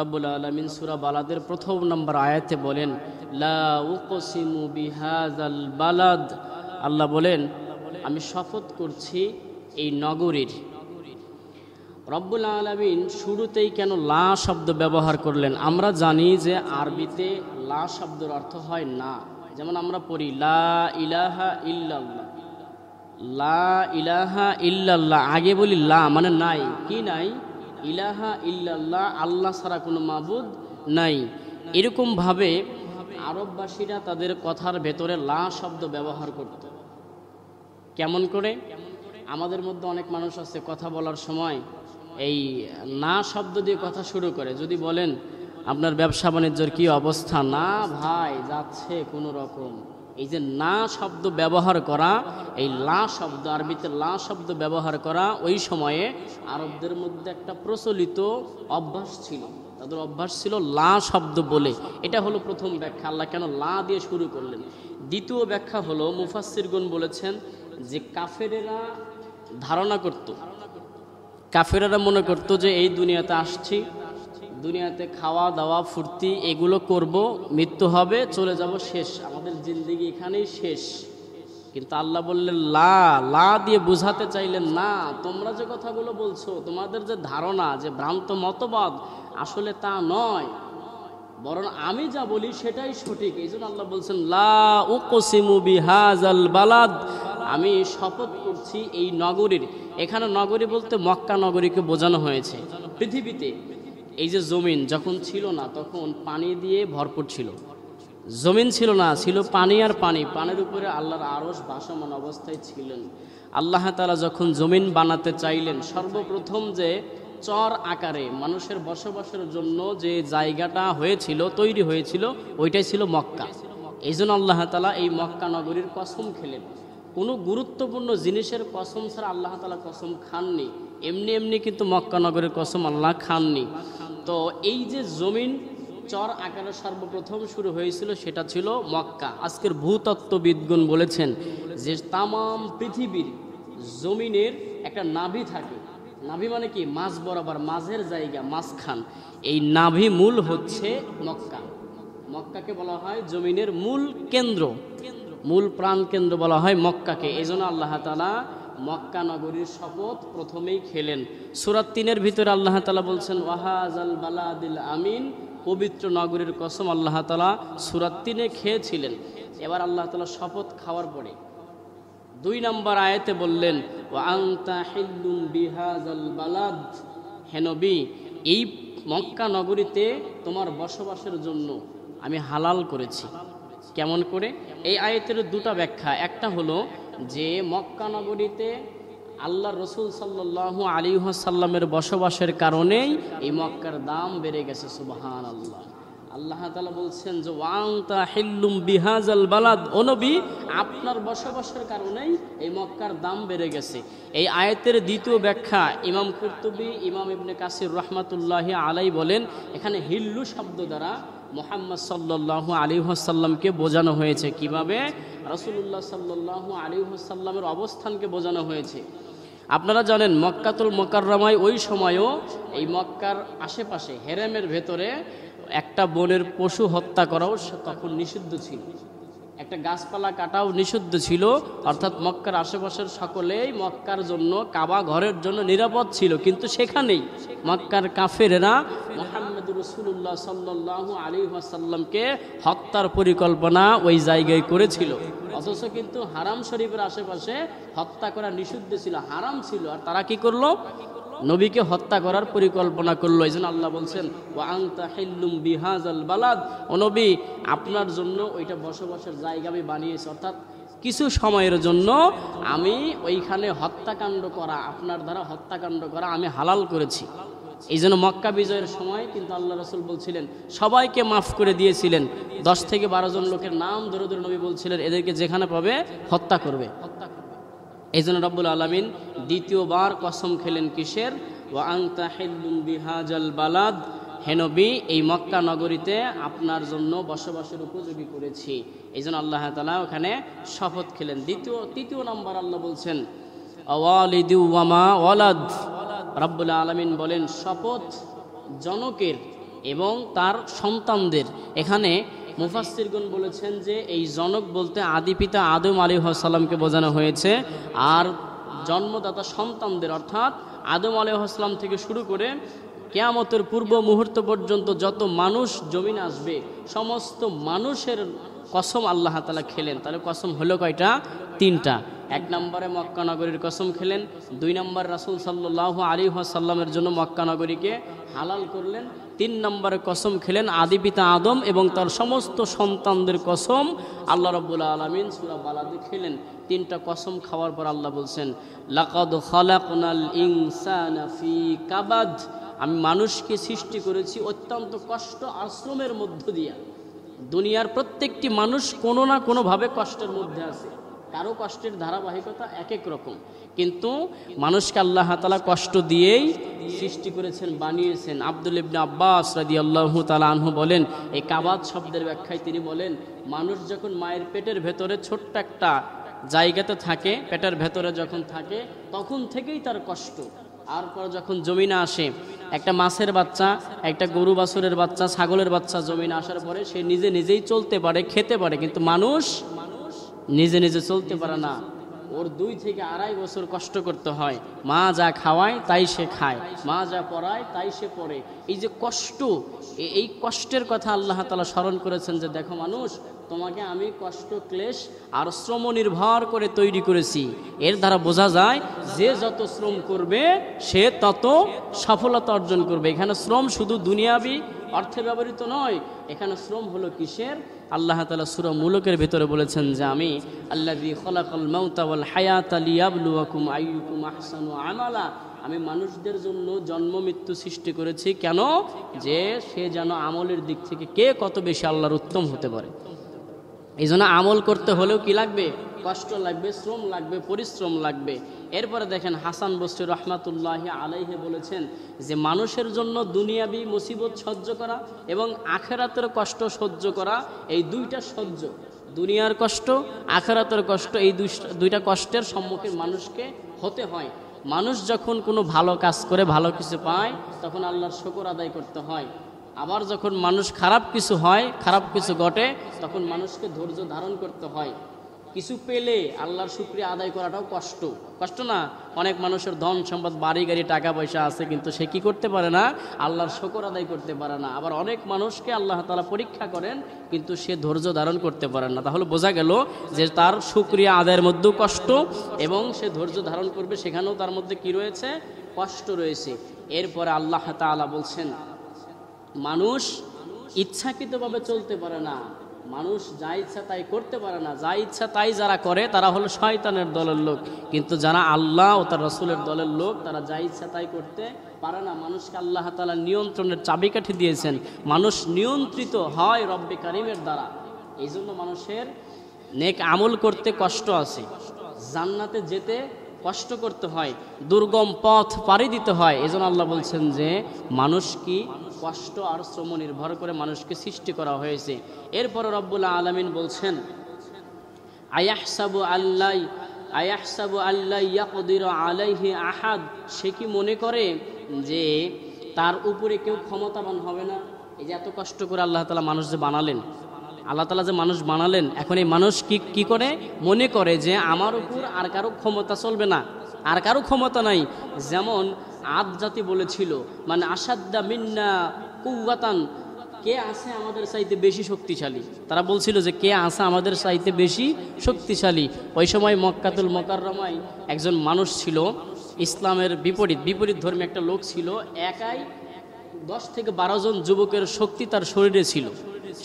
রব্বুল আলামিন সূরা বালাদের প্রথম নম্বর আয়াতে বলেন, লা উকসিমু বিহাযাল বালাদ। আল্লাহ বলেন, আমি শপথ করছি এই নগরীর। রব্বুল আলামিন শুরুতেই কেন লা শব্দ ব্যবহার করলেন? আমরা জানি যে আরবিতে লা শব্দের অর্থ হয় না। যেমন আমরা পড়ি লা ইলাহা ইল্লাল্লাহ, লা ইলাহা ইল্লাল্লাহ, আগে বলি লা মানে নাই, কি নাই? ইলাহা ইল্লাল্লাহ, আল্লাহ ছাড়া কোনো মাবুদ নাই। এরকমভাবে আরববাসীরা তাদের কথার ভেতরে লা শব্দ ব্যবহার করত। কেমন করে? আমাদের মধ্যে অনেক মানুষ আছে কথা বলার সময় এই না শব্দ দিয়ে কথা শুরু করে। যদি বলেন আপনার ব্যবসা বাণিজ্যের কি অবস্থা, না ভাই যাচ্ছে কোনো রকম। এই যে না শব্দ ব্যবহার করা, এই লা শব্দ, আরবিতে লা শব্দ ব্যবহার করা ওই সময়ে আরবদের মধ্যে একটা প্রচলিত অভ্যাস ছিল। তাদের অভ্যাস ছিল লা শব্দ বলে। এটা হলো প্রথম ব্যাখ্যা, আল্লাহ কেন লা দিয়ে শুরু করলেন। দ্বিতীয় ব্যাখ্যা হলো মুফাসসিরগণ বলেছেন যে কাফেরেরা ধারণা করত, কাফেরেরা মনে করত যে এই দুনিয়াতে আসছি, দুনিয়াতে খাওয়া দাওয়া ফুর্তি এগুলো করব, মৃত্যু হবে, চলে যাব, শেষ, আমাদের জিন্দেগি এখানেই শেষ। কিন্তু আল্লাহ বললেন লা, লা দিয়ে বুঝাতে চাইলেন না, তোমরা যে কথাগুলো বলছো, তোমাদের যে ধারণা, যে ভ্রান্ত মতবাদ, আসলে তা নয়, বরং আমি যা বলি সেটাই সঠিক। এই জন্য আল্লাহ বলছেন লা উকসিমু বিহাযাল বালাদ, আমি শপথ করছি এই নগরীর। এখানে নগরী বলতে মক্কা নগরীকে বোঝানো হয়েছে। পৃথিবীতে এই যে জমিন যখন ছিল না, তখন পানি দিয়ে ভরপুর ছিল, জমিন ছিল না, ছিল পানি আর পানি, পানির উপরে আল্লাহর আরশ ভাসমান অবস্থায় ছিলেন। আল্লাহ তাআলা যখন জমিন বানাতে চাইলেন, সর্বপ্রথম যে চর আকারে মানুষের বসবাসের জন্য যে জায়গাটা হয়েছিল, তৈরি হয়েছিল, ওইটাই ছিল মক্কা। এই জন্য আল্লাহ তাআলা এই মক্কা নগরীর কসম খেলেন। কোনো গুরুত্বপূর্ণ জিনিসের কসম ছাড়া আল্লাহ তাআলা কসম খাননি, এমনি এমনি কিন্তু মক্কা নগরের কসম আল্লাহ খাননি। তো এই যে জমিন চর আকারে সর্বপ্রথম শুরু হয়েছিল, সেটা ছিল মক্কা। আজকের ভূতত্ত্ববিদগণ বলেছেন যে তামাম পৃথিবীর জমিনের একটা নাভি থাকে। নাভি মানে কি? মাঝ বরাবর, মাঝের জায়গা, মাঝখান। এই নাভি মূল হচ্ছে মক্কা। মক্কাকে বলা হয় জমিনের মূল কেন্দ্র, মূল প্রাণ কেন্দ্র বলা হয় মক্কাকে। এই জন্য আল্লাহ তাআলা মক্কা নগরীর শপথ প্রথমেই খেলেন। সূরা ৩-এর ভিতরে আল্লাহ তাআলা বলছেন ওয়াহাযাল বালাদিল আমিন, পবিত্র নগরীর কসম আল্লাহ তাআলা সূরা ৩-এ খেয়েছিলেন। এবার আল্লাহ তাআলা শপথ খাওয়ার পরে ২ নম্বর আয়াতে বললেন ওয়া আনতা হিল্লুম বিহাযাল বালাদ, হে নবী, এই মক্কা নগরীতে তোমার বসবাসের জন্য আমি হালাল করেছি। কেমন করে? এই আয়াতের দুটো ব্যাখ্যা। একটা হলো যে মক্কা নগরীতে আল্লাহ রসুল সাল্লাল্লাহু আলাইহি ওয়াসাল্লামের বসবাসের কারণেই এই মক্কার দাম বেড়ে গেছে। সুবহানাল্লাহ। আল্লাহ তাআলা বলছেন যে ওয়ান্তা হিল্লুম বিহাযাল বালাদ, ও নবী, আপনার বসবাসের কারণেই এই মক্কার দাম বেড়ে গেছে। এই আয়াতের দ্বিতীয় ব্যাখ্যা ইমাম কুরতুবী, ইমাম ইবনে কাসির রাহমাতুল্লাহি আলাইহি বলেন, এখানে হিল্লু শব্দ দ্বারা মুহাম্মদ সাল্লাল্লাহু আলাইহি ওয়াসাল্লামকে বোঝানো হয়েছে। কিভাবে? রাসূলুল্লাহ সাল্লাল্লাহু আলাইহি ওয়াসাল্লামের অবস্থানকে বোঝানো হয়েছে। আপনারা জানেন মক্কাতুল মুকাররমায় ওই সময়ও এই মক্কার আশেপাশে হেরেমের ভেতরে একটা বনের পশু হত্যা করাও তখন নিষিদ্ধ ছিল, একটা গাছপালা কাটাও নিষিদ্ধ ছিল। অর্থাৎ মক্কার আশেপাশের সকলেই মক্কার জন্য, কাবা ঘরের জন্য নিরাপদ ছিল। কিন্তু সেখানেই মক্কার কাফেরেরা মুহাম্মদুর রাসূলুল্লাহ সাল্লাল্লাহু আলাইহি ওয়াসাল্লামকে হত্যার পরিকল্পনা ওই জায়গায় করেছিল। অথচ কিন্তু হারাম শরীফের আশেপাশে হত্যা করা নিষিদ্ধ ছিল, হারাম ছিল। আর তারা কি করলো? নবীকে হত্যা করার পরিকল্পনা করলো। এই জন্য আল্লাহ বলছেন ওয়া আনতা হিল্লুম বিহাযাল বালাদ, ও নবী, আপনার জন্য ওইটা বসবাসের জায়গা আমি বানিয়েছি। অর্থাৎ কিছু সময়ের জন্য আমি ওইখানে হত্যাকাণ্ড করা, আপনার দ্বারা হত্যাকাণ্ড করা আমি হালাল করেছি। এই জন্য মক্কা বিজয়ের সময় কিন্তু আল্লাহ রাসূল বলছিলেন, সবাইকে মাফ করে দিয়েছিলেন। 10 থেকে 12 জন লোকের নাম ধরে ধরে নবী বলছিলেন, এদেরকে যেখানে পাবে হত্যা করবে। এই জন্য রব্বুল আলামিন দ্বিতীয়বার কসম খেলেন কিসের? ওয়া আনতা হিল্লুম বিহাযাল বালাদ, হে নবী, এই মক্কা নগরীতে আপনার জন্য বসবাসের উপযোগী করেছি। এই জন্য আল্লাহ তাআলা ওখানে শপথ খেলেন। তৃতীয় নম্বর আল্লাহ বলছেন ওয়ালিদু ওয়ামা ওয়ালাদ, রব্বুল আলামিন বলেন শপথ জনকের এবং তার সন্তানদের। এখানে মুফাসসিরগণ বলেছেন যে এই জনক বলতে আদি পিতা আদম আলাইহিস সালামকে বোঝানো হয়েছে, আর জন্মদাতা সন্তানদের অর্থাৎ আদম আলাইহিস সালাম থেকে শুরু করে কিয়ামতের পূর্ব মুহূর্ত পর্যন্ত যত মানুষ জমিনে আসবে সমস্ত মানুষের কসম আল্লাহ তাআলা খেলেন। তাহলে কসম হলো কয়টা? 3টা। 1 নম্বরে মক্কা নগরীর কসম খেলেন, 2 নম্বর রাসূল সাল্লাল্লাহু আলাইহি ওয়াসাল্লামের জন্য মক্কা নগরীকে হালাল করলেন, 3 নম্বরে কসম খেলেন আদি পিতা আদম এবং তার সমস্ত সন্তানদের কসম আল্লাহ রাব্বুল আলামিন সূরা বালাদে খেলেন। 3টা কসম খাওয়ার পর আল্লাহ বলছেন লাকাদ খালাকনাল ইনসানা ফি কাবাদ, আমি মানুষকে সৃষ্টি করেছি অত্যন্ত কষ্ট আর শ্রমের মধ্য দিয়া। দুনিয়ার প্রত্যেকটি মানুষ কোনো না কোনোভাবে কষ্টের মধ্যে আছে, কারো কষ্টের ধারাবাহিকতা এক এক রকম, কিন্তু মানুষকে আল্লাহ তাআলা কষ্ট দিয়েই সৃষ্টি করেছেন, বানিয়েছেন। আব্দুল ইবনে আব্বাস রাদিয়াল্লাহু তাআলা আনহু বলেন, এই কাবাদ শব্দের ব্যাখ্যায় তিনি বলেন, মানুষ যখন মায়ের পেটের ভেতরে ছোট্ট একটা জায়গাতে থাকে, পেটের ভেতরে যখন থাকে তখন থেকেই তার কষ্ট। আর পর যখন জমিনে আসে, একটা মাছের বাচ্চা, একটা গরু বাছুরের বাচ্চা, ছাগলের বাচ্চা জমিনে আসার পরে সে নিজে নিজেই চলতে পারে, খেতে পারে, কিন্তু মানুষ নিজে নিজে চলতে পারে না। ওর 2 থেকে 2.5 বছর কষ্ট করতে হয়। মা যা খাওয়ায় তাই সে খায়, মা যা পড়ায় তাই সে পড়ে। এই যে কষ্ট, এই কষ্টের কথা আল্লাহ তাআলা স্মরণ করেছেন যে দেখো মানুষ, তোমাকে আমি কষ্ট, ক্লেশ আর শ্রম নির্ভর করে তৈরি করেছি। এর দ্বারা বোঝা যায় যে যত শ্রম করবে সে তত সফলতা অর্জন করবে। এখানে শ্রম শুধু দুনিয়াবি অর্থে ব্যবহৃত নয়, এখানে শ্রম হলো কিসের? আল্লাহ তাআলা সূরা মুলুকের ভিতরে বলেছেন যে আমি আল্লাযী খালাকাল মাউতা ওয়াল হায়াতা লিয়াবলুয়াকুম আইয়ুকুম আহসানু আমালা, আমি মানুষদের জন্য জন্ম মৃত্যু সৃষ্টি করেছি কেন? যে সে যেন আমলের দিক থেকে কে কত বেশি আল্লাহর উত্তম হতে পারে। এই জন্য আমল করতে হলেও কি লাগবে? কষ্ট লাগবে, শ্রম লাগবে, পরিশ্রম লাগবে। এরপরে দেখেন হাসান বসরি রহমাতুল্লাহি আলাইহি বলেছেন যে মানুষের জন্য দুনিয়াবি মুসিবত সহ্য করা এবং আখিরাতের কষ্ট সহ্য করা, এই 2টা সহ্য, দুনিয়ার কষ্ট, আখিরাতের কষ্ট, এই 2টা কষ্টের সম্মুখীন মানুষকে হতে হয়। মানুষ যখন কোনো ভালো কাজ করে, ভালো কিছু পায়, তখন আল্লাহর শুকর আদায় করতে হয়। আবার যখন মানুষ খারাপ কিছু হয়, খারাপ কিছু ঘটে, তখন মানুষকে ধৈর্য ধারণ করতে হয়। কিছু পেলে আল্লাহর শুকরিয়া আদায় করাটাও কষ্ট, কষ্ট না? অনেক মানুষের ধন সম্পদ, বাড়ি গাড়ি, টাকা পয়সা আছে, কিন্তু সে কি করতে পারে না? আল্লাহর শুকর আদায় করতে পারে না। আবার অনেক মানুষকে আল্লাহ তাআলা পরীক্ষা করেন, কিন্তু সে ধৈর্য ধারণ করতে পারেন না। তাহলে বোঝা গেল যে তার শুকরিয়া আদায়ের মধ্যেও কষ্ট এবং সে ধৈর্য ধারণ করবে, সেখানেও তার মধ্যে কি রয়েছে? কষ্ট রয়েছে। এরপরে আল্লাহ তাআলা বলছেন মানুষ ইচ্ছাকৃতভাবে চলতে পারে না, মানুষ যা ইচ্ছা তাই করতে পারে না। যা ইচ্ছা তাই যারা করে তারা হলো শয়তানের দলের লোক, কিন্তু যারা আল্লাহ ও তার রাসূলের দলের লোক তারা যা ইচ্ছা তাই করতে পারে না। মানুষকে আল্লাহ তাআলা নিয়ন্ত্রণের চাবিকাঠি দিয়েছেন, মানুষ নিয়ন্ত্রিত হয় রব্বে কারিমের দ্বারা। এই জন্য মানুষের নেক আমল করতে কষ্ট আছে, জান্নাতে যেতে কষ্ট করতে হয়, দুর্গম পথ পাড়ি দিতে হয়। এজন্য আল্লাহ বলছেন যে মানুষ কি কষ্ট আর শ্রম নির্ভর করে মানুষকে সৃষ্টি করা হয়েছে। এরপরে রব্বুল আলামিন বলছেন আয়াহসাবু আল্লা ইয়াকদিরু আলাইহি আহাদ, সে কি মনে করে যে তার উপরে কেউ ক্ষমতাবান হবে না? এই যে এত কষ্ট করে আল্লাহ তাআলা মানুষ যে বানালেন, আল্লাহ তাআলা যে মানুষ বানালেন, এখন এই মানুষ কি করে? মনে করে যে আমার উপর আর কারো ক্ষমতা চলবে না, আর কারো ক্ষমতা নাই। যেমন আদ জাতি বলেছিল মানে আসাদ্দা মিন্না কুওয়াতান, কে আছে আমাদের চাইতে বেশি শক্তিশালী। তারা বলছিল যে কে আছে আমাদের চাইতে বেশি শক্তিশালী। ওই সময় মক্কাতুল মুকাররমায় একজন মানুষ ছিল, ইসলামের বিপরীত ধর্মী একটা লোক ছিল, একাই 10 থেকে 12 জন যুবকের শক্তি তার শরীরে ছিল।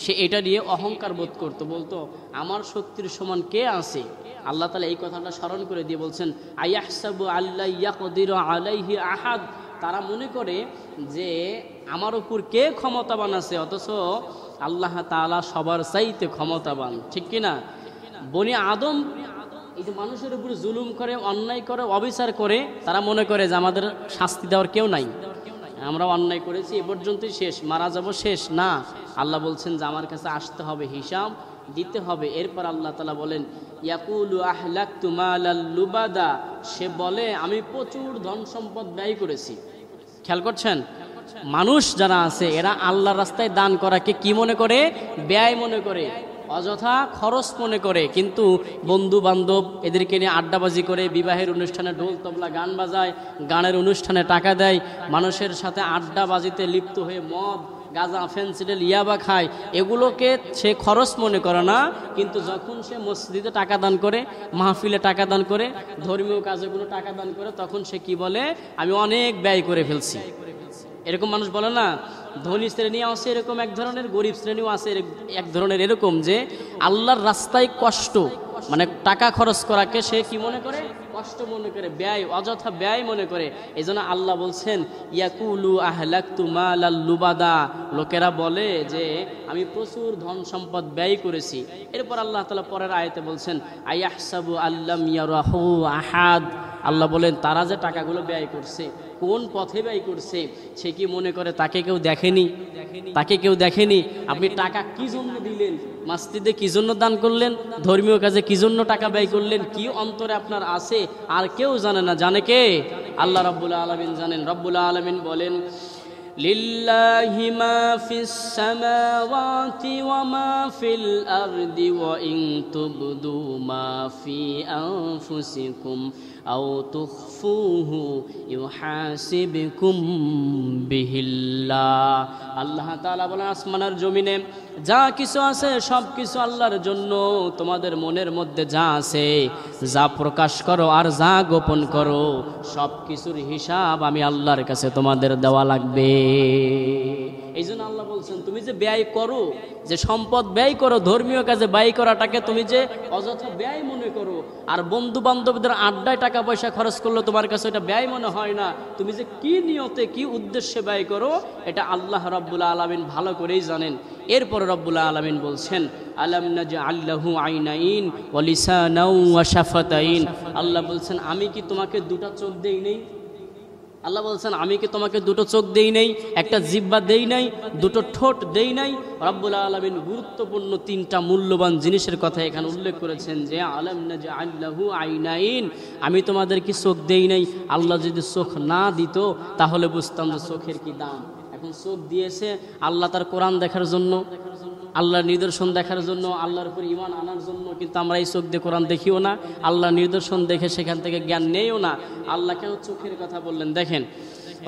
সে এটা নিয়ে অহংকার বোধ করতো, বলতো আমার শক্তির সমান কে আছে? আল্লাহ তাআলা এই কথাটা স্মরণ করে দিয়ে বলছেন আয়াহসাবু আল্লা ইয়াকদিরু আলাইহি আহাদ, তারা মনে করে যে আমার উপর কে ক্ষমতাবান আছে, অথচ আল্লাহ তাআলা সবার চাইতে ক্ষমতাবান। ঠিক কিনা? বনি আদম এই যে মানুষের উপর জুলুম করে, অন্যায় করে, অবিচার করে, তারা মনে করে যে আমাদের শাস্তি দেওয়ার কেউ নাই, আমরা অন্যায় করেছি এ পর্যন্তই শেষ, মারা যাব শেষ। না, আল্লাহ বলছেন যে আমার কাছে আসতে হবে, হিসাব দিতে হবে। এরপর আল্লাহ তাআলা বলেন ইয়াকুলু আহলাকতু মালাল লুবাদা, সে বলে আমি প্রচুর ধন সম্পদ ব্যয় করেছি। খেয়াল করছেন? মানুষ যারা আছে এরা আল্লাহর রাস্তায় দান করাকে কি মনে করে? ব্যয় মনে করে, অযথা খরচ মনে করে। কিন্তু বন্ধু বান্ধব এদেরকে নিয়ে আড্ডাবাজি করে, বিবাহের অনুষ্ঠানে ঢোল তবলা গান বাজায়, গানের অনুষ্ঠানে টাকা দেয়, মানুষের সাথে আড্ডাবাজিতে লিপ্ত হয়ে মদ গাঁজা ফেন্সিডেল ইয়াবা খায়, এগুলোকে সে খরচ মনে করে না। কিন্তু যখন সে মসজিদে টাকা দান করে, মাহফিলে টাকা দান করে, ধর্মীয় কাজে কোনো টাকা দান করে, তখন সে কি বলে? আমি অনেক ব্যয় করে ফেলছি। এরকম মানুষ বলে না? ধনী শ্রেণী আছে এরকম এক ধরনের, গরিব শ্রেণীও আছে এক ধরনের এরকম, যে আল্লাহর রাস্তায় কষ্ট মানে টাকা খরচ করাকে সে কি মনে করে? কষ্ট মনে করে, ব্যয়, অযথা ব্যয় মনে করে। এই জন্য আল্লাহ বলছেন ইয়াকুলু আহলাকতু মালাল লুবাদা, লোকেরা বলে যে আমি প্রচুর ধন সম্পদ ব্যয় করেছি। এরপর আল্লাহ তাআলা পরের আয়াতে বলছেন আয়াহসাবু আল্লাম ইয়ারাহু আহাদ, আল্লাহ বলেন তারা যে টাকাগুলো ব্যয় করছে, কোন পথে ব্যয় করছে, সে কি মনে করে তাকে কেউ দেখেনি? তাকে কেউ দেখেনি। আপনি টাকা কি জন্য দিলেন, মসজিদে কি জন্য দান করলেন, ধর্মীয় কাজে কি জন্য টাকা ব্যয় করলেন, কি অন্তরে আপনার আছে আর কেউ জানে না। জানে কে? আল্লাহ রাব্বুল আলামিন জানেন। রাব্বুল আলামিন বলেন লিল্লাহি মা ফিস সামাওয়াতি ওয়া মা ফিল আরদি ওয়া ইন তুবদু মা ফি আনফুসিকুম আও তুখফুহু ইউহাসিবকুম বিহিল্লাহ। আল্লাহ তাআলা বলেন আসমানের জমিনে যা কিছু আছে সব কিছু আল্লাহর জন্য। তোমাদের মনের মধ্যে যা আছে, যা প্রকাশ করো আর যা গোপন করো, সব কিছুর হিসাব আমি আল্লাহর কাছে তোমাদের দেওয়া লাগবে। এই জন্য আল্লাহ বলছেন তুমি যে ব্যয় করো, যে সম্পদ ব্যয় করো, ধর্মীয় কাজে ব্যয় করাটাকে তুমি যে অযথা ব্যয় মনে করো, আর বন্ধু বান্ধবদের আড্ডায় টাকা পয়সা খরচ করলে তোমার কাছে এটা ব্যয় মনে হয় না। তুমি যে কি নিয়তে কি উদ্দেশ্যে ব্যয় করো, এটা আল্লাহ রাব্বুল আলামিন ভালো করেই জানেন। এরপর রব্বুল আলামিন বলছেন আলাম নাজআল লাহু আইনাইন ওয়া লিসানাও ওয়া শাফাতাইন, আল্লাহ বলছেন আমি কি তোমাকে দুটো চোখ দেই নেই? আল্লাহ বলছেন আমি কি তোমাকে দুটো চোখ দেই নাই, একটা জিহ্বা দেই নাই, দুটো ঠোঁট দেই নাই? রব্বুল আলামিন গুরুত্বপূর্ণ তিনটা মূল্যবান জিনিসের কথা এখানে উল্লেখ করেছেন যে আলাম নাজআল লাহু আইনাইন, আমি তোমাদের কি চোখ দেই নাই? আল্লাহ যদি চোখ না দিত তাহলে বুঝতাম যে চোখের কি দাম। এখন চোখ দিয়েছে আল্লাহ তার কোরআন দেখার জন্য, আল্লাহর নিদর্শন দেখার জন্য, আল্লাহর উপর ঈমান আনার জন্য। কিন্তু আমরা এই চোখ দিয়ে কোরআন দেখিও না, আল্লাহর নিদর্শন দেখে সেখান থেকে জ্ঞান নেইও না। আল্লাহ কেন চোখের কথা বললেন? দেখেন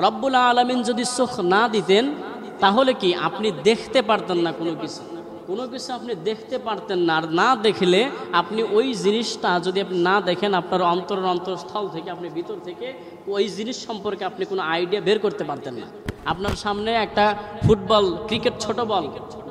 রব্বুল আলামিন যদি চোখ না দিতেন তাহলে কি আপনি দেখতে পারতেন না কোনো কিছু, কোনো কিছু আপনি দেখতে পারতেন না। আর না দেখলে আপনি ওই জিনিসটা যদি আপনি না দেখেন, আপনার অন্তরস্থল থেকে, আপনি ভিতর থেকে ওই জিনিস সম্পর্কে আপনি কোনো আইডিয়া বের করতে পারতেন না। আপনার সামনে একটা ফুটবল, ক্রিকেট, ছোট বল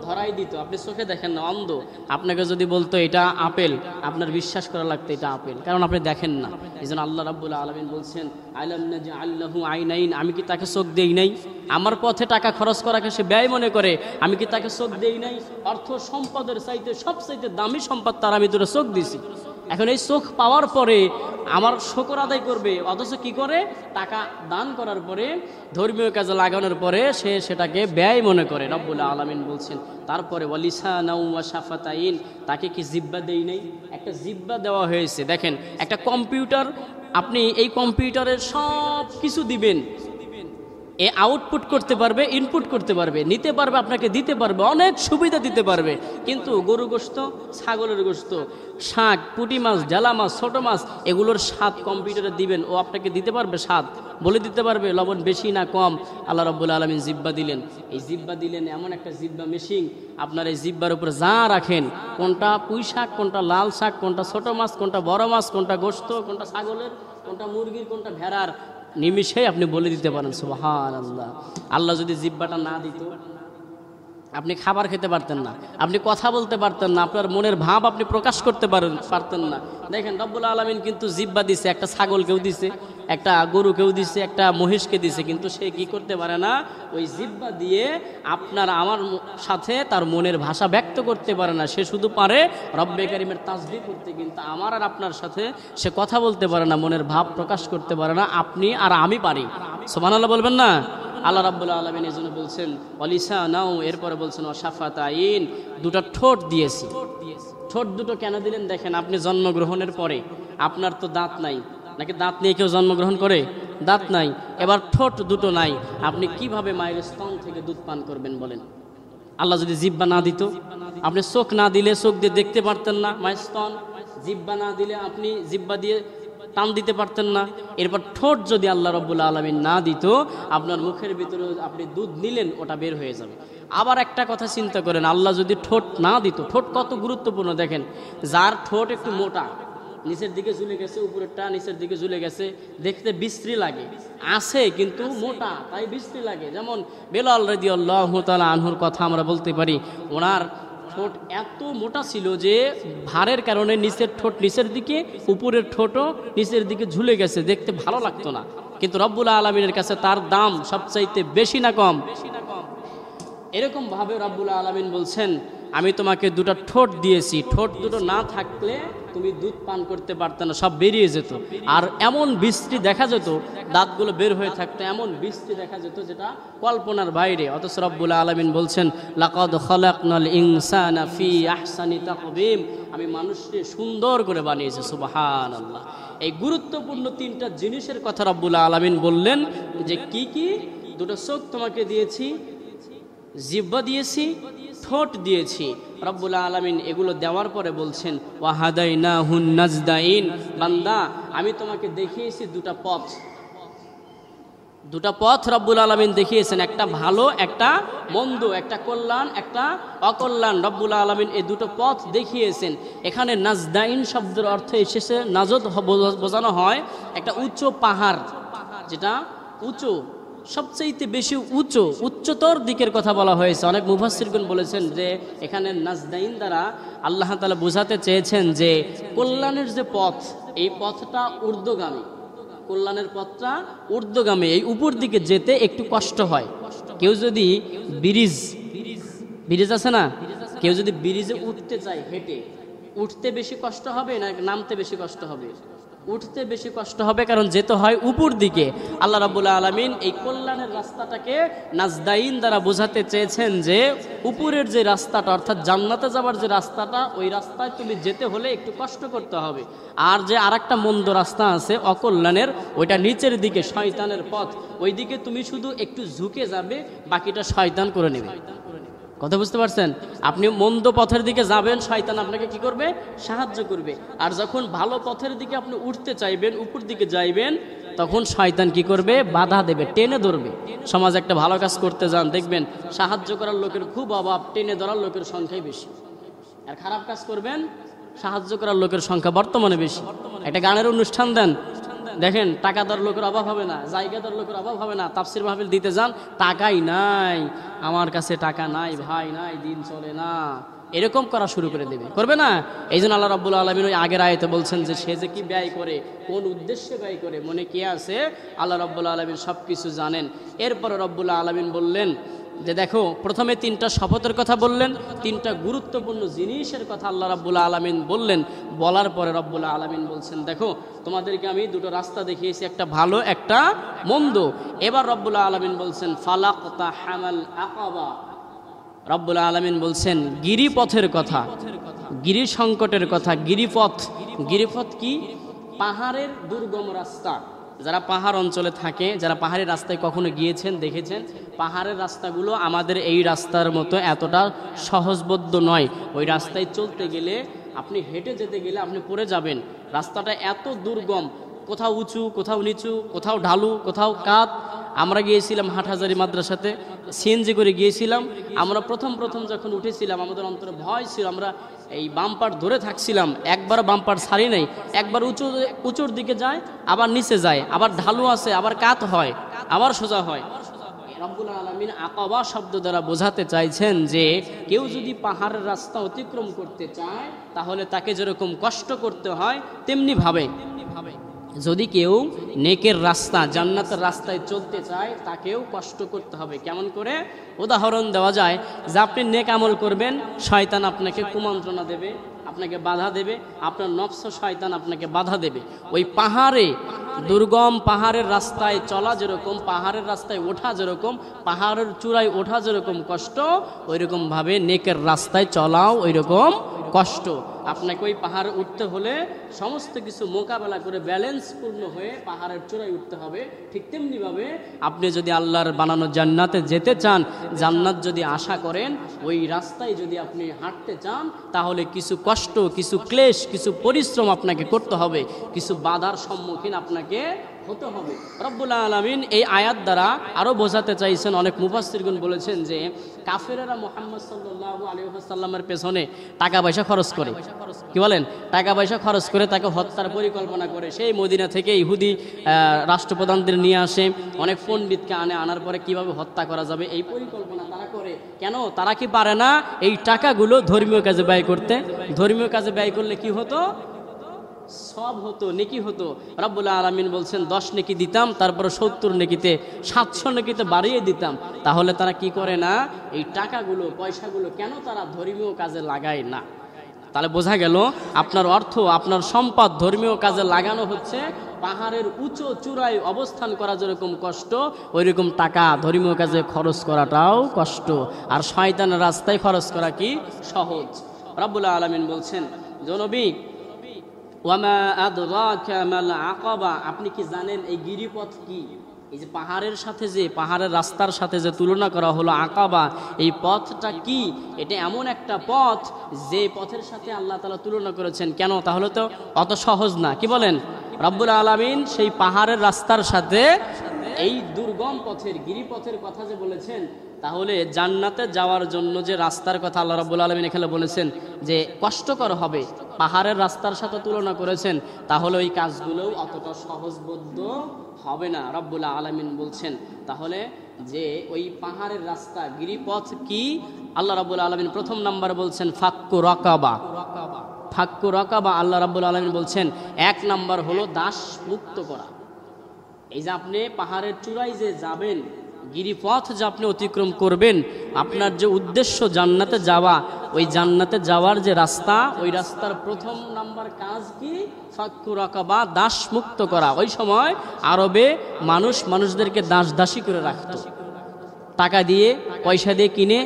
ধরাই দিত, আপনি চোখে দেখেন না, অন্ধ। আপনাকে যদি বলতো এটা আপেল, আপনার বিশ্বাস করা লাগতো এটা আপেল, কারণ আপনি দেখেন না। এই জন্য আল্লাহ রাব্বুল আলামিন বলছেন আলাম নাজআল লাহু আইনাইন, আমি কি তাকে চোখ দেই নাই? আমার পথে টাকা খরচ করাকে সে ব্যয় মনে করে, আমি কি তাকে চোখ দেই নাই? অর্থ সম্পদের চাইতে সবচাইতে দামি সম্পদ তার আমি দুটো চোখ দিছি। এখন এই চোখ পাওয়ার পরে আমার শুকর আদায় করবে, অথচ কি করে? টাকা দান করার পরে, ধর্মীয় কাজে লাগানোর পরে সে সেটাকে ব্যয় মনে করে। রব্বুল আলামিন বলছেন তারপরে ওয়ালিসানাও ওয়া শাফাতাইন, তাকে কি জিহ্বা দেই নাই? একটা জিহ্বা দেওয়া হয়েছে। দেখেন একটা কম্পিউটার, আপনি এই কম্পিউটারের সব কিছু দিবেন, এ আউটপুট করতে পারবে, ইনপুট করতে পারবে, নিতে পারবে, আপনাকে দিতে পারবে, অনেক সুবিধা দিতে পারবে। কিন্তু গরু গোশত, ছাগলের গোশত, শাক, পুঁটি মাছ, ঢেলা মাছ, ছোট মাছ, এগুলোর স্বাদ কম্পিউটারে দিবেন, ও আপনাকে দিতে পারবে স্বাদ, বলে দিতে পারবে লবণ বেশি না কম। আল্লাহ রাব্বুল আলামিন জিহ্বা দিলেন। এই জিহ্বা দিলেন এমন একটা জিহ্বা মেশিন, আপনার এই জিহ্বার উপরে যা রাখেন, কোনটা পুঁই শাক, কোনটা লাল শাক, কোনটা ছোট মাছ, কোনটা বড় মাছ, কোনটা গোশত, কোনটা ছাগলের, কোনটা মুরগির, কোনটা ভেড়ার, নিমিষেই আপনি বলে দিতে পারেন সুবহানাল্লাহ। আল্লাহ যদি জিহ্বাটা না দিত আপনি খাবার খেতে পারতেন না, আপনি কথা বলতে পারতেন না, আপনার মনের ভাব আপনি প্রকাশ করতে পারতেন না। দেখেন রব্বুল আলামিন কিন্তু জিহ্বা দিছে, একটা ছাগলকেও দিছে, একটা গরুকেও দিছে, একটা মহিষকে দিছে, কিন্তু সে কি করতে পারে না? ওই জিহ্বা দিয়ে আপনার আমার সাথে তার মনের ভাষা ব্যক্ত করতে পারে না। সে শুধু পারে রব্বে কারিমের তাসবিহ করতে, কিন্তু আমার আর আপনার সাথে সে কথা বলতে পারে না, মনের ভাব প্রকাশ করতে পারে না। আপনি আর আমি পারি। সুবহানাল্লাহ বলবেন না? আল্লাহ রাব্বুল আলামিন এজন্য বলছেন ওয়ালিসানাও, এরপরে বলছেন ওয়া শাফাতাইন, দুটো ঠোঁট দিয়েছি। ঠোঁট দুটো কেন দিলেন? দেখেন আপনি জন্মগ্রহণের পরে, আপনার তো দাঁত নাই, নাকি দাঁত নিয়ে কেউ জন্মগ্রহণ করে? দাঁত নাই, এবার ঠোঁট দুটো নাই, আপনি কিভাবে মায়ের স্তন থেকে দুধ পান করবেন বলেন? আল্লাহ যদি জিহ্বা না দিত, আপনি চোখ না দিলে চোখ দিয়ে দেখতে পারতেন না মায়ের স্তন, জিহ্বা না দিলে আপনি জিহ্বা দিয়ে টান দিতে পারতেন না। এরপর ঠোঁট যদি আল্লাহ রাব্বুল আলামিন না দিত, আপনার মুখের ভিতরে আপনি দুধ নিলেন ওটা বের হয়ে যাবে। আবার একটা কথা চিন্তা করেন, আল্লাহ যদি ঠোঁট না দিত, ঠোঁট কত গুরুত্বপূর্ণ দেখেন। যার ঠোঁট একটু মোটা, নিচের দিকে ঝুলে গেছে, উপরেরটা নিচের দিকে ঝুলে গেছে, দেখতে বিশ্রী লাগে, আছে কিন্তু মোটা, তাই বিশ্রী লাগে। যেমন বেলাল রাদিয়াল্লাহু তাআলা আনহুর কথা আমরা বলতে পারি, ওনার ঠোঁট এত মোটা ছিল যে ভারের কারণে নিচের ঠোঁট নিচের দিকে, উপরের ঠোঁটও নিচের দিকে ঝুলে গেছে, দেখতে ভালো লাগতো না। কিন্তু রব্বুল আলামিনের কাছে তার দাম সবচাইতে বেশি না কম? এরকম ভাবে রব্বুল আলামিন বলছেন, আমি তোমাকে দুটো ঠোঁট দিয়েছি, ঠোঁট দুটো না থাকলে তুমি দুধ পান করতে পারতে না, সব বেরিয়ে যেত। আর এমন বিশ্রী দেখা যেত, দাঁতগুলো বের হয়ে থাকতো, এমন বিশ্রী দেখা যেত যেটা কল্পনার বাইরে। অথচ রব্বুল আলামিন বলছেন, লাকাদ খালাকনাল ইনসানা ফি আহসানি তাকবীম, আমি মানুষকে সুন্দর করে বানিয়েছি। সুবহানাল্লাহ। এই গুরুত্বপূর্ণ তিনটা জিনিসের কথা রব্বুল আলামিন বললেন যে কি কি? দুটো চোখ তোমাকে দিয়েছি, জিহ্বা দিয়েছি, ঠোঁট দিয়েছি। রব্বুল আলামিন এগুলো দেওয়ার পরে বলছেন, ওয়াহাদাইনাহুন নাজদাইন, বান্দা আমি তোমাকে দেখিয়েছি দুটা পথ। দুটা পথ রব্বুল আলামিন দেখিয়েছেন, একটা ভালো একটা মন্দ, একটা কল্যাণ একটা অকল্যাণ। রব্বুল আলামিন এই দুটো পথ দেখিয়েছেন। এখানে নাজদাইন শব্দের অর্থ এসেছে, নাজদ বোঝানো হয় একটা উঁচু পাহাড়, যেটা উঁচু, সবচেয়ে বেশি উঁচু, উচ্চতর দিকের কথা বলা হয়েছে। অনেক মুফাসসিরগণ বলেছেন যে এখানে নাজদাইন দ্বারা আল্লাহ তাআলা বোঝাতে চেয়েছেন যে কল্যাণের যে পথ, এই পথটা ঊর্ধ্বগামী, কল্যাণের পথটা ঊর্ধ্বগামী, এই উপর দিকে যেতে একটু কষ্ট হয়। কেউ যদি ব্রিজ আছে না, কেউ যদি ব্রিজে উঠতে চায় হেঁটে, উঠতে বেশি কষ্ট হবে না নামতে বেশি কষ্ট হবে? উঠতে বেশি কষ্ট হবে, কারণ যেতে হয় উপর দিকে। আল্লাহ রাব্বুল আলামিন এই কল্যাণের রাস্তাটাকে নাজদাইন দ্বারা বোঝাতে চেয়েছেন যে উপরের যে রাস্তাটা, অর্থাৎ জান্নাতে যাবার যে রাস্তাটা, ওই রাস্তায় তুমি যেতে হলে একটু কষ্ট করতে হবে। আর যে আরেকটা মন্দ রাস্তা আছে অকল্যাণের, ওইটা নিচের দিকে, শয়তানের পথ, ওই দিকে তুমি শুধু একটু ঝুঁকে যাবে, বাকিটা শয়তান করে নেবে। কথা বুঝতে পারছেন? আপনি মন্দ পথের দিকে যাবেন, শয়তান আপনাকে কি করবে? সাহায্য করবে। আর যখন ভালো পথের দিকে আপনি উঠতে চাইবেন, উপর দিকে যাইবেন, তখন শয়তান কি করবে? বাধা দেবে, টেনে ধরবে। সমাজ একটা ভালো কাজ করতে যান, দেখবেন সাহায্য করার লোকের খুব অভাব, টেনে ধরার লোকের সংখ্যাই বেশি। আর খারাপ কাজ করবেন, সাহায্য করার লোকের সংখ্যা বর্তমানে বেশি। একটা গানের অনুষ্ঠান দেন, দেখেন টাকাদার লোকের অভাব হবে না, জায়গাদার লোকের অভাব হবে না। তাফসির মাহফিল দিতে যান, টাকাই নাই, আমার কাছে টাকা নাই ভাই, নাই, দিন চলে না, এরকম করা শুরু করে দেবে, করবে না? এই জন্য আল্লাহ রাব্বুল আলামিন ওই আগের আয়াতে বলছেন যে সে যে কি ব্যয় করে, কোন উদ্দেশ্যে ব্যয় করে, মনে কে আছে, আল্লাহ রাব্বুল আলামিন সব কিছু জানেন। এরপরে রাব্বুল আলামিন বললেন যে দেখো, প্রথমে তিনটা শপথের কথা বললেন, তিনটা গুরুত্বপূর্ণ জিনিসের কথা আল্লাহ রাব্বুল আলামিন বললেন। বলার পরে রাব্বুল আলামিন বলছেন, দেখো তোমাদেরকে আমি দুটো রাস্তা দেখিয়েছি, একটা ভালো একটা মন্দ। এবার রাব্বুল আলামিন বলছেন, ফালাকতা হামাল আকাবা। রাব্বুল আলামিন বলছেন গিরিপথের কথা, গিরি সংকটের কথা। গিরিপথ, গিরিপথ কি? পাহাড়ের দুর্গম রাস্তা। যারা পাহাড় অঞ্চলে থাকে, যারা পাহাড়ের রাস্তায় কখনো গিয়েছেন, দেখেছেন, পাহাড়ের রাস্তাগুলো আমাদের এই রাস্তার মতো এতটা সহজবোধ্য নয়। ওই রাস্তায় চলতে গেলে, আপনি হেঁটে যেতে গেলে আপনি পড়ে যাবেন। রাস্তাটা এত দুর্গম, কোথাও উঁচু, কোথাও নিচু, কোথাও ঢালু, কোথাও কাত। আমরা গিয়েছিলাম হাটহাজারী মাদ্রাসাতে, সিএনজি করে গিয়েছিলাম। আমরা প্রথম যখন উঠেছিলাম, আমাদের অন্তরে ভয় ছিল, আমরা এই বাম্পার ধরে থাকছিলাম, একবার বাম্পার ছাড়ি নাই। একবার উঁচুর দিকে যায়, আবার নিচে যায়, আবার ঢালু আছে, আবার কাত হয়, আবার সোজা হয়। রব্বুল আলামিন আকাবা শব্দ দ্বারা বোঝাতে চাইছেন যে কেউ যদি পাহাড়ের রাস্তা অতিক্রম করতে চায়, তাহলে তাকে যেরকম কষ্ট করতে হয়, তেমনি ভাবে যদি কেউ নেকের রাস্তা, জান্নাতের রাস্তায় চলতে চায়, তাকেও কষ্ট করতে হবে। কেমন করে? উদাহরণ দেওয়া যায় যে আপনি নেক আমল করবেন, শয়তান আপনাকে কুমন্ত্রণা দেবে, আপনাকে বাধা দেবে, আপনার নফস শয়তান আপনাকে বাধা দেবে। ওই পাহাড়ে, দুর্গম পাহাড়ের রাস্তায় চলা যেরকম, পাহাড়ের রাস্তায় ওঠা যেরকম, পাহাড়ের চূড়ায় ওঠা যেরকম কষ্ট, ওইরকমভাবে নেকের রাস্তায় চলাও ওইরকম কষ্ট। আপনাকে ওই পাহাড়ে উঠতে হলে সমস্ত কিছু মোকাবেলা করে ব্যালেন্সপূর্ণ হয়ে পাহাড়ের চূড়ায় উঠতে হবে। ঠিক তেমনিভাবে আপনি যদি আল্লাহর বানানো জান্নাতে যেতে চান, জান্নাত যদি আশা করেন, ওই রাস্তায় যদি আপনি হাঁটতে চান, তাহলে কিছু কষ্ট, কিছু ক্লেশ, কিছু পরিশ্রম আপনাকে করতে হবে, কিছু বাধার সম্মুখীন আপনাকে হতে হবে। রব্বুল আলামিন এই আয়াত দ্বারা আরও বোঝাতে চাইছেন, অনেক মুফাসসিরগণ বলেছেন যে কাফেরেরা মুহাম্মদ সাল্লাল্লাহু আলাইহি ওয়াসাল্লামের পেছনে টাকা পয়সা খরচ করে, কি বলেন, টাকা পয়সা খরচ করে তাকে হত্যার পরিকল্পনা করে। সেই মদিনা থেকে ইহুদি রাষ্ট্রপ্রধানদের নিয়ে আসে, অনেক পণ্ডিতকে আনার পরে কিভাবে হত্যা করা যাবে এই পরিকল্পনা তারা করে। কেন? তারা কি পারে না এই টাকাগুলো ধর্মীয় কাজে ব্যয় করতে? ধর্মীয় কাজে ব্যয় করলে কি হতো? সব হতো, নেকি হতো। রব্বুল আলামিন বলছেন 10 নেকি দিতাম, তারপরে 70 নেকিতে 700 নেকিতে বাড়িয়ে দিতাম। তাহলে তারা কি করে না? এই টাকাগুলো, পয়সাগুলো কেন তারা ধর্মীয় কাজে লাগায় না? তাহলে বোঝা গেল আপনার অর্থ, আপনার সম্পদ ধর্মীয় কাজে লাগানো হচ্ছে। পাহাড়ের উঁচু চূড়ায় অবস্থান করা যেরকম কষ্ট, ওই রকম টাকা ধর্মীয় কাজে খরচ করাটাও কষ্ট। আর শয়তানের রাস্তায় খরচ করা কি সহজ? রব্বুল আলামিন বলছেন, নবী, ওয়ামা আদরাকা মাল আকাবা, আপনি কি জানেন এই গিরিপথ কি? এই যে পাহাড়ের সাথে, যে পাহাড়ের রাস্তার সাথে যে তুলনা করা হলো আকাবা, এই পথটা কি? এটা এমন একটা পথ যে পথের সাথে আল্লাহ তাআলা তুলনা করেছেন। কেন? তাহলে তো অত সহজ না, কি বলেন? রব্বুল আলামিন সেই পাহাড়ের রাস্তার সাথে এই দুর্গম পথের, গিরিপথের কথা যে বলেছেন, তাহলে জান্নাতে যাওয়ার জন্য যে রাস্তার কথা আল্লাহ রাব্বুল আলামিন এখানে বলেছেন যে কষ্টকর হবে, পাহাড়ের রাস্তার সাথে তুলনা করেছেন, তাহলে ওই কাজগুলোও অতটা সহজবোধ্য হবে না। রব্বুল আলামিন বলছেন তাহলে যে ওই পাহাড়ের রাস্তা, গিরিপথ কি? আল্লাহ রাব্বুল আলামিন প্রথম নাম্বার বলছেন ফাক্কু রাকাবা। ফাক্কু রাকাবা আল্লাহ রাব্বুল আলামিন বলছেন 1 নাম্বার হলো দাস মুক্ত করা। এই যে আপনি পাহাড়ের চূড়ায় যে যাবেন, গিরিপথ যে আপনি অতিক্রম করবেন, আপনার যে উদ্দেশ্য জান্নাতে যাওয়া, ওই জান্নাতে যাওয়ার যে রাস্তা, ওই রাস্তার প্রথম নাম্বার কাজ কি? ফাক্কু রাকাবা, দাস মুক্ত করা। ওই সময় আরবে মানুষদেরকে দাসী করে রাখতো, টাকা দিয়ে, পয়সা দিয়ে কিনে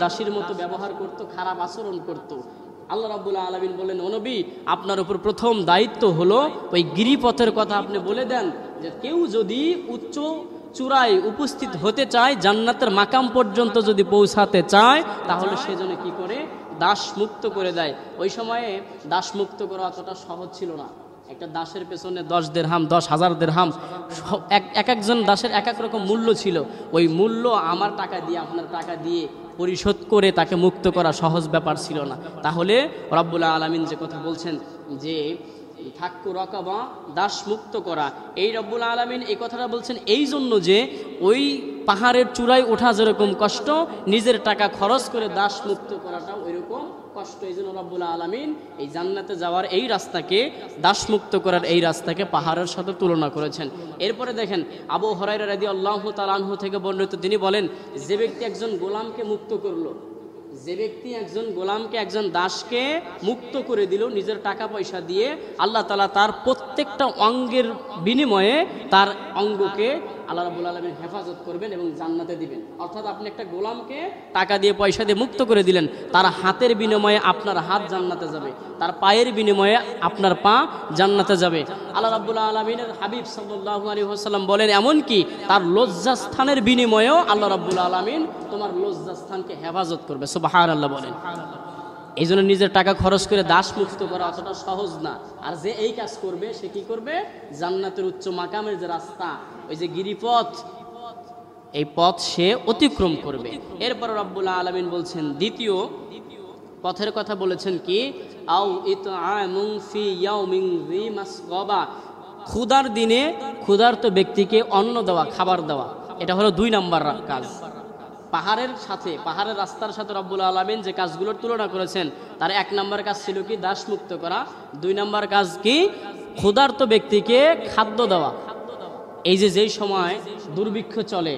দাসীর মতো ব্যবহার করত, খারাপ আচরণ করত। আল্লাহ রাব্বুল আলামিন বলেন, ও নবী, আপনার উপর প্রথম দায়িত্ব হলো ওই গিরিপথের কথা আপনি বলে দেন, যে কেউ যদি উচ্চ চূড়ায় উপস্থিত হতে চায়, জান্নাতের মাকাম পর্যন্ত যদি পৌঁছাতে চায়, তাহলে সেজন্য কি করে? দাস মুক্ত করে দেয়। ওই সময়ে দাস মুক্ত করা অতটা সহজ ছিল না। একটা দাসের পেছনে 10 দিরহাম, 10,000 দিরহাম, এক একজন দাসের এক এক রকম মূল্য ছিল। ওই মূল্য আমার টাকা দিয়ে, আপনার টাকা দিয়ে পরিশোধ করে তাকে মুক্ত করা সহজ ব্যাপার ছিল না। তাহলে রব্বুল আলামিন যে কথা বলছেন যে ফাক্কু রাকাবা, দাস মুক্ত করা, এই রব্বুল আলামিন এই কথাটা বলছেন এই জন্য যে ওই পাহাড়ের চূড়ায় ওঠা যেরকম কষ্ট, নিজের টাকা খরচ করে দাস মুক্ত করাটাও ওইরকম কষ্ট। এই জন্য রব্বুল আলামিন এই জান্নাতে যাওয়ার এই রাস্তাকে, দাস মুক্ত করার এই রাস্তাকে পাহাড়ের সাথে তুলনা করেছেন। এরপরে দেখেন, আবু হুরায়রা রাদিয়াল্লাহু তাআলা আনহু থেকে বর্ণিত, তিনি বলেন, যে ব্যক্তি একজন গোলামকে মুক্ত করলো, যে ব্যক্তি একজন গোলামকে, একজন দাসকে মুক্ত করে দিল নিজের টাকা পয়সা দিয়ে, আল্লাহ তাআলা তার প্রত্যেকটা অঙ্গের বিনিময়ে তার অঙ্গকে আল্লাহ রাব্বুল আলামিন হেফাজত করবেন এবং জান্নাতে দিবেন। অর্থাৎ আপনি একটা গোলামকে টাকা দিয়ে, পয়সা দিয়ে মুক্ত করে দিলেন, তার হাতের বিনিময়ে আপনার হাত জান্নাতে যাবে, তার পায়ের বিনিময়ে আপনার পা জান্নাতে যাবে। আল্লাহ রাব্বুল আলামিনের হাবিব সাল্লাল্লাহু আলাইহি ওয়াসাল্লাম বলেন, এমনকি তার লজ্জাস্থানের বিনিময়েও আল্লাহ রাব্বুল আলামিন তোমার লজ্জাস্থানকে হেফাজত করবে। সুবহানাল্লাহ বলেন। এই জন্য নিজের টাকা খরচ করে দাস মুক্ত করা অতটা সহজ না। আর যে এই কাজ করবে, সে কি করবে? জান্নাতের উচ্চ মাকামের যে রাস্তা, ওই যে গিরিপথ, এই পথ সে অতিক্রম করবে। এরপর রব্বুল আলামিন বলছেন দ্বিতীয় পথের কথা বলেছেন কি? আও ইতআমুন ফি ইয়াউমিন যী মাসগাবা, ক্ষুধার দিনে ক্ষুধার্ত ব্যক্তিকে অন্ন দেওয়া, খাবার দেওয়া। এটা হলো 2 নাম্বার কাজ। পাহাড়ের সাথে, পাহাড়ের রাস্তার সাথে রব্বুল আলামিন যে কাজগুলোর তুলনা করেছেন, তার 1 নাম্বার কাজ ছিল কি? দাস মুক্ত করা। 2 নাম্বার কাজ কি? ক্ষুধার্ত ব্যক্তিকে খাদ্য দেওয়া। এই যে যেই সময় দুর্ভিক্ষ চলে,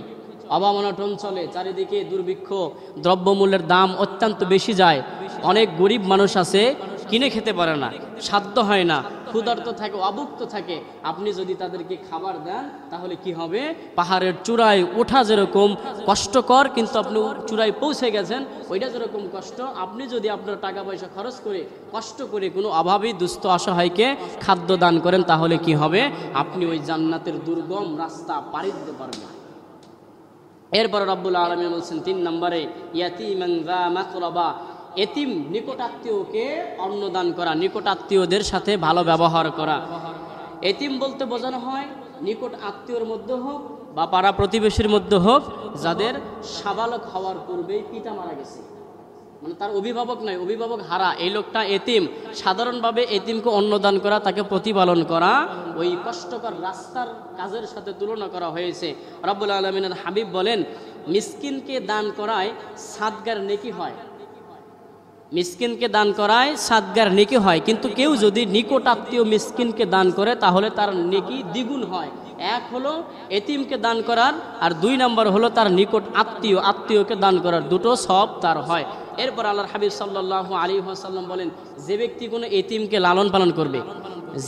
অভাব অনটন চলে, চারিদিকে দুর্ভিক্ষ, দ্রব্যমূল্যের দাম অত্যন্ত বেশি যায়, অনেক গরিব মানুষ আছে কিনে খেতে পারে না, সাধ্য হয় না, ক্ষুধার্ত থাকে, অভুক্ত থাকে, আপনি যদি তাদেরকে খাবার দেন তাহলে কি হবে, পাহাড়ের চূড়ায় ওঠা যেরকম কষ্টকর কিন্তু আপনি চূড়ায় পৌঁছে গেছেন ওইটা যেরকম কষ্ট, আপনি যদি আপনার টাকা পয়সা খরচ করে কষ্ট করে কোনো অভাবী দুস্থ অসহায়কে খাদ্য দান করেন তাহলে কি হবে, আপনি ওই জান্নাতের দুর্গম রাস্তা পাড়ি দিতে পারবেন। এরপরে রব্বুল আলামিন বলছেন 3 নম্বরে, ইয়াতীমান যা মাকরাবা, এতিম নিকটাত্মীয়কে অন্নদান করা, নিকটাত্মীয়দের সাথে ভালো ব্যবহার করা। এতিম বলতে বোঝানো হয় নিকট আত্মীয়র মধ্যে হোক বা পাড়া প্রতিবেশীর মধ্যে হোক যাদের সাবালক হওয়ার পূর্বেই পিতা মারা গেছে, মানে তার অভিভাবক নাই, অভিভাবক হারা, এই লোকটা এতিম। সাধারণভাবে এতিমকে অন্নদান করা, তাকে প্রতিপালন করা ওই কষ্টকর রাস্তার কাজের সাথে তুলনা করা হয়েছে। রব্বুল আলামিনের হাবিব বলেন, মিসকিনকে দান করায় সাদগার নেকি হয়, মিসকিনকে দান করায় সাদগার নেকি হয়, কিন্তু কেউ যদি নিকট আত্মীয় মিসকিনকে দান করে তাহলে তার নেকি দ্বিগুণ হয়। এক হলো এতিমকে দান করার, আর 2 নম্বর হলো তার নিকট আত্মীয়কে দান করার, দুটো সব তার হয়। এরপর আল্লাহর হাবিব সাল্লাল্লাহু আলাইহি ওয়াসাল্লাম বলেন, যে ব্যক্তি কোনো এতিমকে লালন পালন করবে,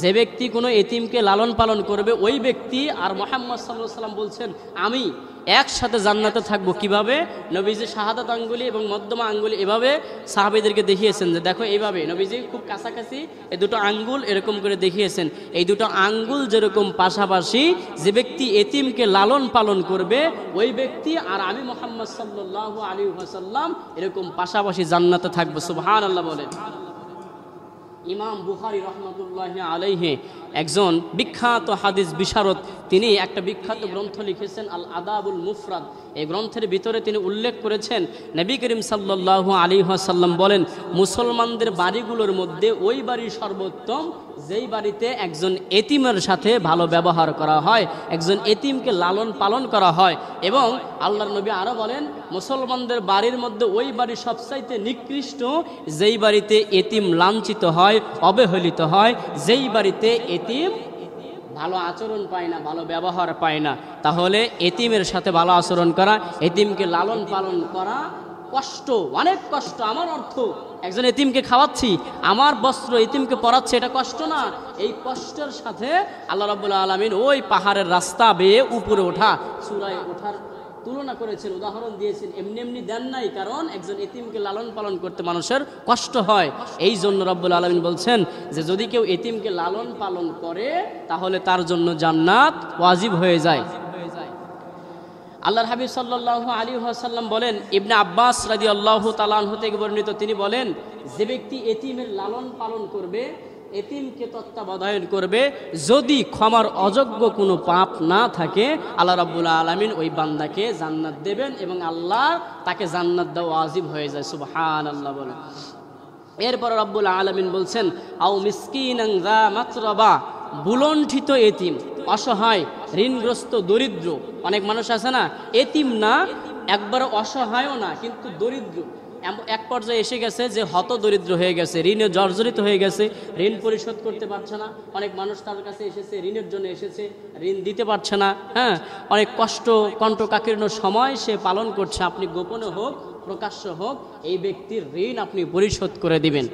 যে ব্যক্তি কোনো এতিমকে লালন পালন করবে ওই ব্যক্তি আর মুহাম্মদ সাল্লাল্লাহু আলাইহি ওয়াসাল্লাম বলছেন আমি একসাথে জান্নাতে থাকবো। কিভাবে? নবীজি শাহাদাত আঙ্গুলি এবং মধ্যমা আঙ্গুলি এভাবে সাহাবীদেরকে দেখিয়েছেন যে দেখো এইভাবে, নবীজি খুব কাছাকাছি এই দুটো আঙ্গুল এরকম করে দেখিয়েছেন। এই দুটো আঙ্গুল যেরকম পাশাপাশি যে ব্যক্তি এতিমকে লালন পালন করবে ওই ব্যক্তি আর আমি মুহাম্মদ সাল্লাল্লাহু আলাইহি ওয়াসাল্লাম এরকম পাশাপাশি জান্নাতে থাকবো। সুবহানাল্লাহ বলেন। ইমাম বুখারী রহমাতুল্লাহি আলাইহি একজন বিখ্যাত হাদিস বিশারদ, তিনি একটা বিখ্যাত গ্রন্থ লিখেছেন আল আদাবুল মুফরাদ। এই গ্রন্থের ভিতরে তিনি উল্লেখ করেছেন নবী করিম সাল্লাল্লাহু আলাইহি ওয়াসাল্লাম বলেন, মুসলমানদের বাড়িগুলোর মধ্যে ওই বাড়ি সর্বোত্তম যেই বাড়িতে একজন এতিমের সাথে ভালো ব্যবহার করা হয়, একজন এতিমকে লালন পালন করা হয়। এবং আল্লাহর নবী আরও বলেন, মুসলমানদের বাড়ির মধ্যে ওই বাড়ি সবচাইতে নিকৃষ্ট যেই বাড়িতে এতিম লাঞ্ছিত হয়, অবহেলিত হয়, যেই বাড়িতে এতিম ভালো আচরণ পায় না, ভালো ব্যবহার পায় না। তাহলে এতিমের সাথে ভালো আচরণ করা, এতিমকে লালন পালন করা কষ্ট, অনেক কষ্ট। আমার অর্থ একজন এতিমকে খাওয়াচ্ছি, আমার বস্ত্র এতিমকে পরাচ্ছে, এটা কষ্ট না? এই কষ্টের সাথে আল্লাহ রাব্বুল আলামিন ওই পাহাড়ের রাস্তা বেয়ে উপরে ওঠা, চূড়ায় ওঠার তুলনা করেছেন, উদাহরণ দিয়েছেন। এমনি এমনি দেন নাই, কারণ একজন এতিমকে লালন পালন করতে মানুষের কষ্ট হয়। এই জন্য রাব্বুল আলামিন বলছেন যে যদি কেউ এতিমকে লালন পালন করে তাহলে তার জন্য জান্নাত ওয়াজিব হয়ে যায়। আল্লাহর হাবিব সাল্লাল্লাহু আলাইহি ওয়াসাল্লাম বলেন, ইবনে আব্বাস রাদিয়াল্লাহু তাআলা আনহু থেকে বর্ণিত, তিনি বলেন যে ব্যক্তি এতিমের লালন পালন করবে, এতিমকে তত্ত্বাবধান করবে, যদি ক্ষমার অযোগ্য কোনো পাপ না থাকে আল্লাহ রাব্বুল আলামিন ওই বান্দাকে জান্নাত দেবেন এবং আল্লাহ তাকে জান্নাত দেওয়া ওয়াজিব হয়ে যায়। সুবহানাল্লাহ বলেন। এরপর রাব্বুল আলামিন বলছেন, আও মিসকিনান যা মাতরাবা, বুলণ্ঠিত এতিম, অসহায়, ঋণগ্রস্ত, দরিদ্র। অনেক মানুষ আছে না, এতিম না, একবার অসহায়ও না, কিন্তু দরিদ্র। এক পর্যায়ে এসে গেছে যে হত দরিদ্র হয়ে গেছে, ঋণে জর্জরিত হয়ে গেছে, ঋণ পরিশোধ করতে পারছে না। অনেক মানুষ তার কাছে এসেছে, ঋণের জন্য এসেছে, ঋণ দিতে পারছে না। হ্যাঁ, অনেক কষ্ট কণ্ঠকাকীর্ণ সময় সে পালন করছে। আপনি গোপনে হোক প্রকাশ্য হোক এই ব্যক্তির ঋণ আপনি পরিশোধ করে দিবেন।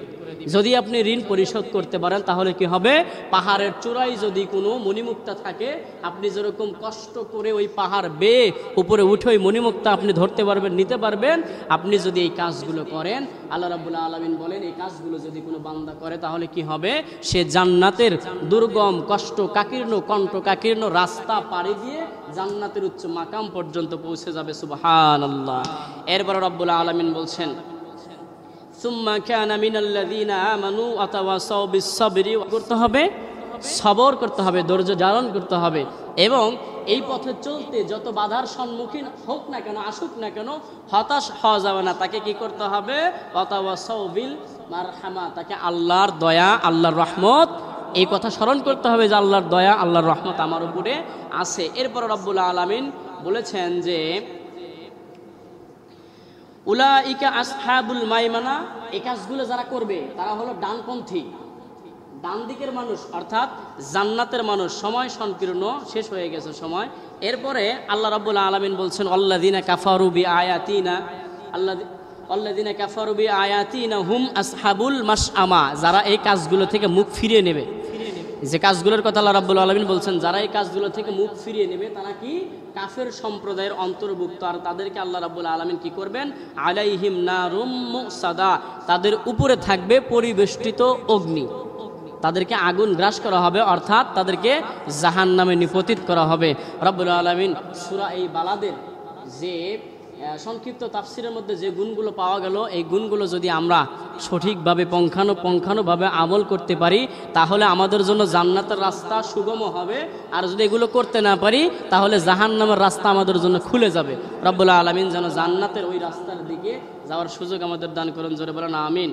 যদি আপনি ঋণ পরিশোধ করতে পারেন তাহলে কি হবে, পাহাড়ের চূড়ায় যদি কোনো মণিমুক্তা থাকে, আপনি যেরকম কষ্ট করে ওই পাহাড় বেয়ে উপরে উঠে ওই মণিমুক্তা আপনি ধরতে পারবেন, নিতে পারবেন। আপনি যদি এই কাজগুলো করেন, আল্লাহ রাব্বুল আলামিন বলেন এই কাজগুলো যদি কোনো বান্দা করে তাহলে কি হবে, সে জান্নাতের দুর্গম কষ্টকাকীর্ণ কণ্ঠকাকীর্ণ রাস্তা পাড়ি দিয়ে জান্নাতের উচ্চ মাকাম পর্যন্ত পৌঁছে যাবে। সুবহানাল্লাহ। এরপর রাব্বুল আলামিন বলছেন, সুম্মা কানা মিনাল্লাযীনা আমানু ওয়াতাওয়াসাউ বিস-সাবরি, করতে হবে, সবর করতে হবে, ধৈর্য ধারণ করতে হবে। এবং এই পথে চলতে যত বাধার সম্মুখীন হোক না কেন, আসুক না কেন, হতাশ হওয়া যাবে না। তাকে কি করতে হবে, ওয়াতাওয়াসাউ বিল মারহামা, তাকে আল্লাহর দয়া, আল্লাহর রহমত, এই কথা স্মরণ করতে হবে যে আল্লাহর দয়া, আল্লাহর রহমত আমার উপরে আছে। এরপর রব্বুল আলামিন বলেছেন যে উলাইকা আসহাবুল মাইমানা, এই কাজগুলো যারা করবে তারা হলো ডানপন্থী, ডান দিকের মানুষ, অর্থাৎ জান্নাতের মানুষ। সময় সংকীর্ণ, শেষ হয়ে গেছে সময়। এরপরে আল্লাহ রাব্বুল আলামিন বলছেন, আল্লাযীনা কাফারু বিআয়াতিনা, আল্লাযীনা কাফারু বিআয়াতিনা হুম আসহাবুল মাশআমা, যারা এই কাজগুলো থেকে মুখ ফিরিয়ে নেবে। যে কাজগুলোর কথা আল্লাহ রাব্বুল আলামিন বলছেন, যারা এই কাজগুলো থেকে মুখ ফিরিয়ে নেবে তারা কি কাফের সম্প্রদায়ের অন্তর্ভুক্ত। আর তাদেরকে আল্লাহ রাব্বুল আলামিন কি করবেন? আলাইহিম নারুম মুসাদা, তাদের উপরে থাকবে পরিবেষ্টিত অগ্নি, তাদেরকে আগুন গ্রাস করা হবে, অর্থাৎ তাদেরকে জাহান্নামে নিপতিত করা হবে। রাব্বুল আলামিন সূরা এই বালাদের যে সংক্ষিপ্ত তাফসিরের মধ্যে যে গুণগুলো পাওয়া গেল, এই গুণগুলো যদি আমরা সঠিকভাবে পুঙ্খানুপুঙ্খানুভাবে আমল করতে পারি তাহলে আমাদের জন্য জান্নাতের রাস্তা সুগম হবে। আর যদি এগুলো করতে না পারি তাহলে জাহান্নামের রাস্তা আমাদের জন্য খুলে যাবে। রব্বুল আলামিন যেন জান্নাতের ওই রাস্তার দিকে যাওয়ার সুযোগ আমাদের দান করুন। জোরে বলেন আমিন।